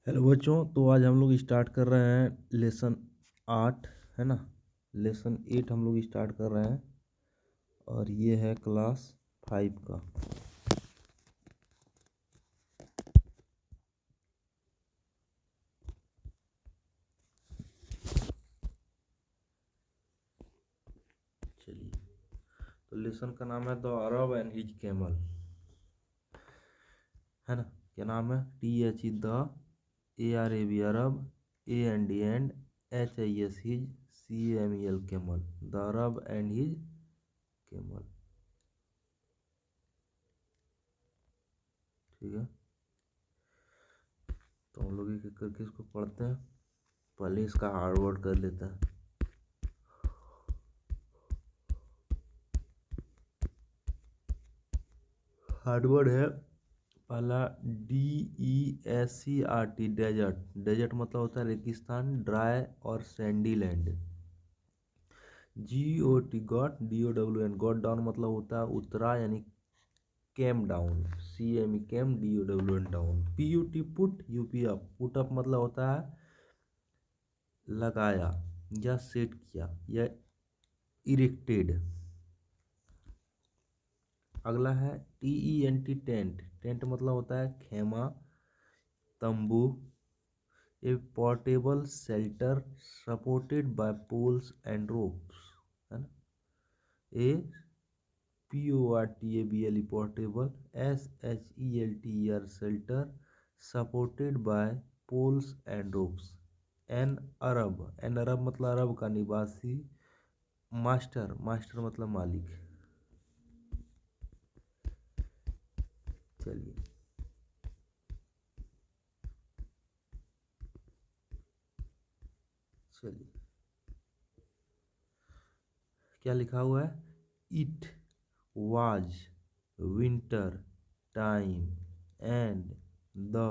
Hello बच्चों, तो आज हम लोग स्टार्ट कर रहे हैं लेसन 8, है ना। लेसन 8 हम लोग स्टार्ट कर रहे हैं और ये है क्लास 5 का। चलिए, तो लेसन का नाम है the Arab and his camel, है ना। क्या नाम है? TH the, ARAB Arab, AND and, HIS his, CAMEL camel, the Arab and his camel. ठीक है, तो हम लोग एक एक करके इसको पढ़ते हैं। पहले इसका हार्ड वर्ड कर लेते हैं। हार्ड वर्ड है पहला DESERT, डेजर्ट। डेजर्ट मतलब होता है रेगिस्तान, ड्राई और Sandy land. GOT got, DOWN got down मतलब होता है उतरा यानी केम डाउन, CME केम, DOWN down. PUT put, UP up. Put up मतलब होता है लगाया या सेट किया या इरेक्टेड। अगला है TENT टेंट। टेंट मतलब होता है खेमा, तंबू। A portable shelter supported by poles and ropes, है ना। A PORTABLE portable, SHELTER shelter supported by poles and ropes। An Arab, an Arab मतलब अरब का निवासी। मास्टर, मास्टर मतलब मालिक। चलिए, चलिए क्या लिखा हुआ है? It was winter time and the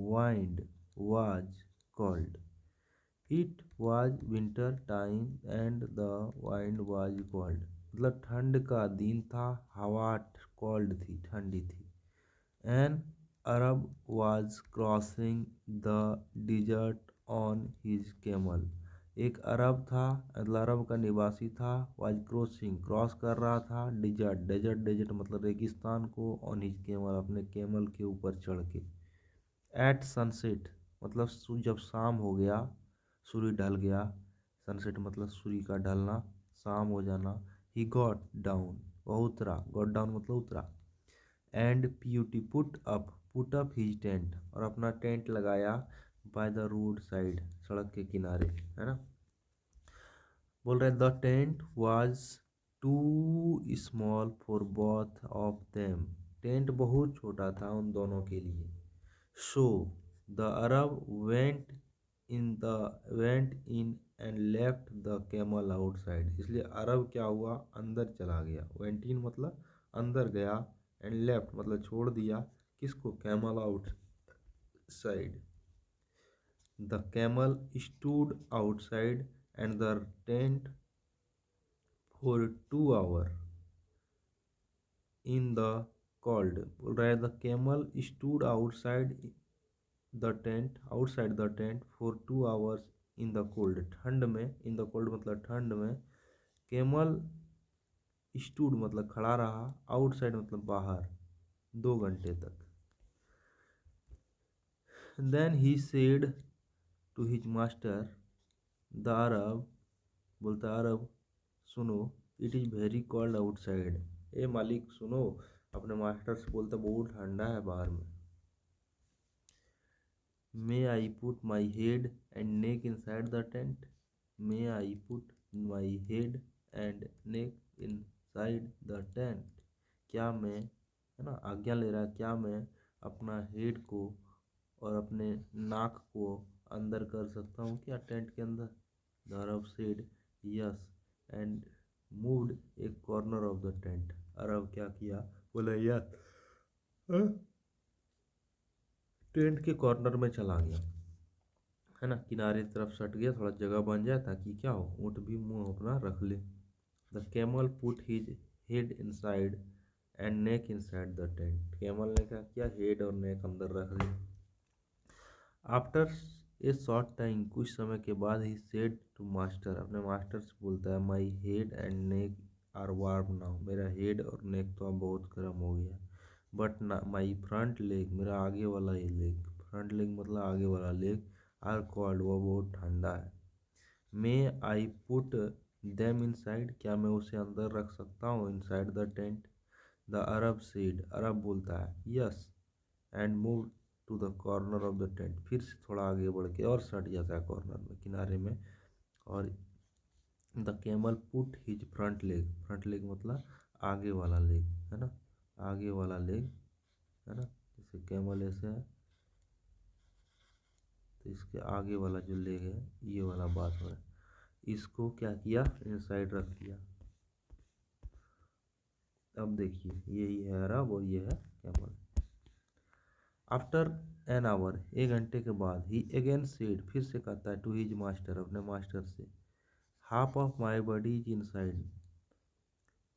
wind was cold। It was winter time and the wind was cold मतलब ठंड का दिन था, हवा cold थी, ठंडी थी। An Arab was crossing the desert on his camel। एक अरब था, मतलब अरब का निवासी था। वाज क्रॉसिंग, क्रॉस कर रहा था। डिजर्ट, डेजर्ट, डेजर्ट मतलब रेगिस्तान को। ऑन हिज कैमल, अपने कैमल के ऊपर चढ़ के। एट सनसेट मतलब जब शाम हो गया, सूर्य ढल गया। सनसेट मतलब सूर्य का ढलना, शाम हो जाना। ही गॉट डाउन, वह उतरा। गॉट डाउन मतलब उतरा। And PUT put up his tent, और अपना टेंट लगाया। बाय द रोड साइड, सड़क के किनारे, है ना। बोल रहे the tent was too small for both of them. Tent बहुत छोटा था उन दोनों के लिए। So the Arab went in and left the camel outside. इसलिए अरब क्या हुआ, अंदर चला गया। वेंट इन मतलब अंदर गया, एंड लेफ्ट मतलब छोड़ दिया। किसको? Camel outside. The camel stood outside and the tent for 2 hours in the cold। बोल रहा है the camel stood outside the tent for 2 hours in the cold. ठंड में, इन द कोल्ड मतलब ठंड में। कैमल स्टूड मतलब खड़ा रहा, आउटसाइड मतलब बाहर, 2 घंटे तक। Then he said to his master the Arab, बोलता अरब सुनो, it is very cold outside. ए मालिक सुनो, अपने मास्टर से बोलता बहुत ठंडा है बाहर में। May I put my head and neck inside the tent. May I put my head and neck inside the tent. क्या मैं, है ना, आज्ञा ले रहा है, क्या मैं अपना हेड को और अपने नाक को अंदर कर सकता हूँ क्या टेंट के अंदर? The Arab said yes and moved a corner of the tent. अरब क्या किया? बोला यस, टेंट के कॉर्नर में चला गया, है ना, किनारे तरफ सट गया, थोड़ा जगह बन जाए ताकि क्या हो, ऊँट भी मुंह अपना रख ले। The camel put his head inside and neck inside the tent. Camel ने क्या किया? हेड और नेक अंदर रख दिया। आफ्टर ए शॉर्ट टाइम, कुछ समय के बाद ही सेड टू मास्टर, अपने मास्टर से बोलता है, my head and neck are warm now, मेरा हेड और नेक तो अब बहुत गर्म हो गया, बट माई फ्रंट लेग, मेरा आगे वाला ये लेग, फ्रंट लेग मतलब आगे वाला लेग, आर कोल्ड, वो बहुत ठंडा है। May I put them inside, क्या मैं उसे अंदर रख सकता हूँ, inside the tent. The Arab said, अरब बोलता है yes, and move to the corner of the tent, फिर से थोड़ा आगे बढ़ के और सट जाता है कॉर्नर में, किनारे में। और the camel put his front leg, front leg मतलब आगे वाला लेग, है ना, आगे वाला लेग, है ना, जैसे कैमल ऐसे है तो इसके आगे वाला जो लेग है ये वाला बात हो रहा है, इसको क्या किया, इनसाइड रख दिया। अब देखिए यही है अरब और ये है कैमल। आफ्टर एन आवर, एक घंटे के बाद, ही अगेन सेड, फिर से कहता है, टू हिज मास्टर, अपने मास्टर से, half of my body is inside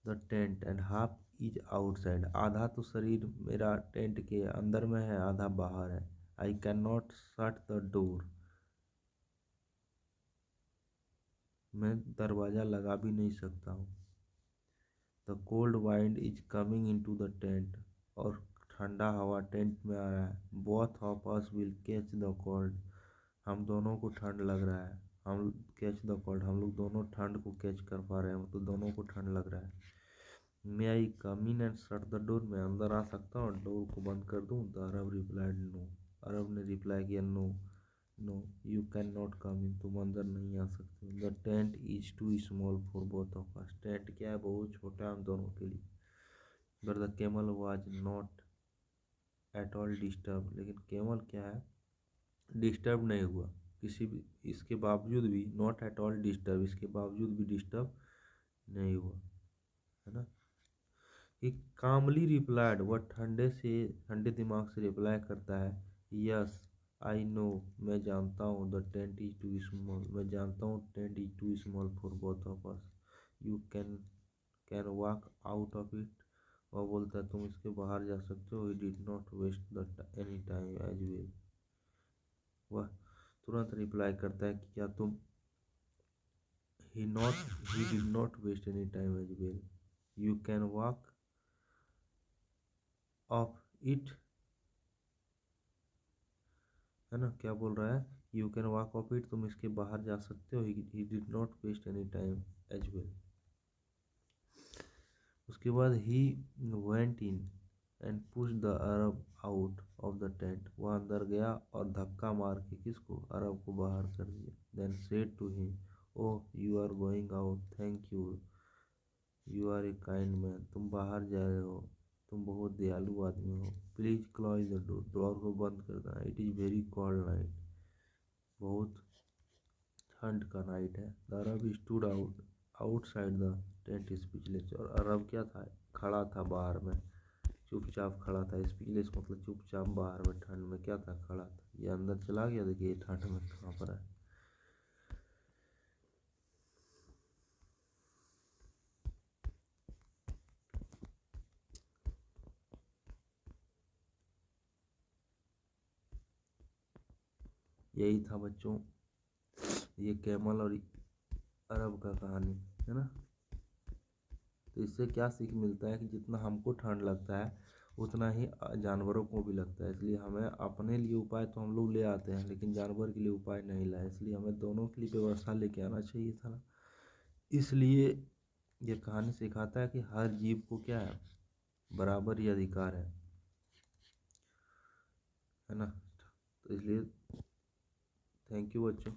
the tent and half is outside, आधा तो शरीर मेरा टेंट के अंदर में है, आधा बाहर है। I can not shut the door, मैं दरवाज़ा लगा भी नहीं सकता हूँ। The cold wind is coming in to the tent, और ठंडा हवा टेंट में आ रहा है। Both of us will catch the cold, हम दोनों को ठंड लग रहा है, हम कैच द कोल्ड, हम लोग दोनों ठंड को कैच कर पा रहे हैं, तो दोनों को ठंड लग रहा है। May I come in and shut the door, मैं अंदर आ सकता हूँ और डोर को बंद कर दूँ। द अरब रिप्लाइड नो, अरब ने रिप्लाई किया, no no you can not come in, तुम अंदर नहीं आ सकते। The tent is too small for both of us, tent क्या है, बहुत छोटा है हम दोनों के लिए। But the camel was not at all disturb, लेकिन कैमल क्या है, डिस्टर्ब नहीं हुआ किसी भी, इसके बावजूद भी, नॉट एट ऑल डिस्टर्ब, इसके बावजूद भी डिस्टर्ब नहीं हुआ, है ना। ही कामली रिप्लाइड, वह ठंडे दिमाग से रिप्लाई करता है, यस आई नो, मैं जानता हूँ, the tent is too small, मैं जानता हूँ tent is too small for both of us, you can walk out of it, वह बोलता है तुम इसके बाहर जा सकते हो। He did not waste the any time as well, वह तुरंत रिप्लाई करता है कि क्या तुम, he did not waste any time as well, you can walk of it, है ना, क्या बोल रहा है, you can walk of it, तुम इसके बाहर जा सकते हो। He did not waste any time as well. उसके बाद he went in and push the Arab out of the tent, वह अंदर गया और धक्का मार के किसको, अरब को बाहर कर दिया। Then said to him, oh you are going out, thank you, you are a kind man, तुम बाहर जा रहे हो, तुम बहुत दयालु आदमी हो। Please close the door, door को बंद कर देना। It is very cold night, बहुत ठंड का नाइट है। The Arab stood outside the tent speechless, और अरब क्या था, खड़ा था बाहर में, चुपचाप खड़ा था। स्पीचलेस मतलब चुपचाप बाहर में, ठंड में क्या था, खड़ा था। ये अंदर चला गया, देखिए ठंड में कहाँ पर है। यही था बच्चों, ये कैमल और अरब का कहानी, है ना। तो इससे क्या सीख मिलता है कि जितना हमको ठंड लगता है उतना ही जानवरों को भी लगता है, इसलिए हमें अपने लिए उपाय तो हम लोग ले आते हैं, लेकिन जानवर के लिए उपाय नहीं लाए, इसलिए हमें दोनों के लिए व्यवस्था लेके आना चाहिए था ना। इसलिए ये कहानी सिखाता है कि हर जीव को क्या है, बराबर ही अधिकार है ना। तो इसलिए थैंक यू बच्चों।